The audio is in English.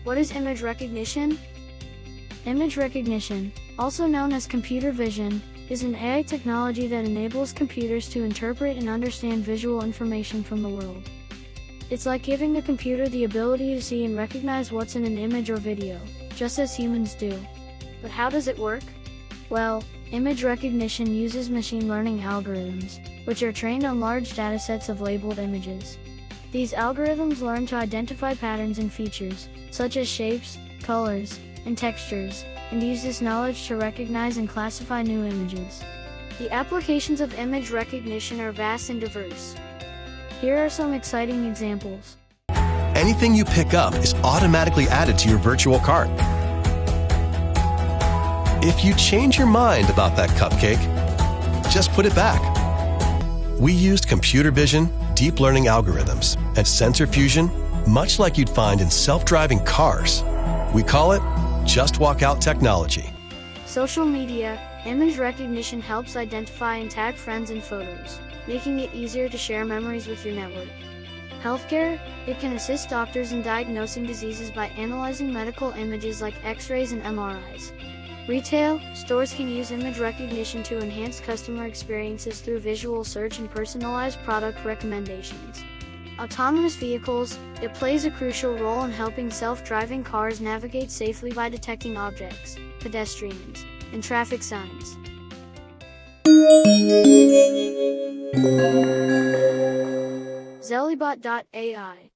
What is image recognition? Image recognition, also known as computer vision, is an AI technology that enables computers to interpret and understand visual information from the world. It's like giving the computer the ability to see and recognize what's in an image or video, just as humans do. But how does it work? Well, image recognition uses machine learning algorithms, which are trained on large datasets of labeled images. These algorithms learn to identify patterns and features, such as shapes, colors, and textures, and use this knowledge to recognize and classify new images. The applications of image recognition are vast and diverse. Here are some exciting examples. Anything you pick up is automatically added to your virtual cart. If you change your mind about that cupcake, just put it back. We used computer vision, deep learning algorithms, and sensor fusion, much like you'd find in self-driving cars. We call it Just Walk Out technology. Social media, image recognition helps identify and tag friends in photos, making it easier to share memories with your network. Healthcare, it can assist doctors in diagnosing diseases by analyzing medical images like X-rays and MRIs. Retail, stores can use image recognition to enhance customer experiences through visual search and personalized product recommendations. Autonomous vehicles, it plays a crucial role in helping self-driving cars navigate safely by detecting objects, pedestrians, and traffic signs. Zellybot.ai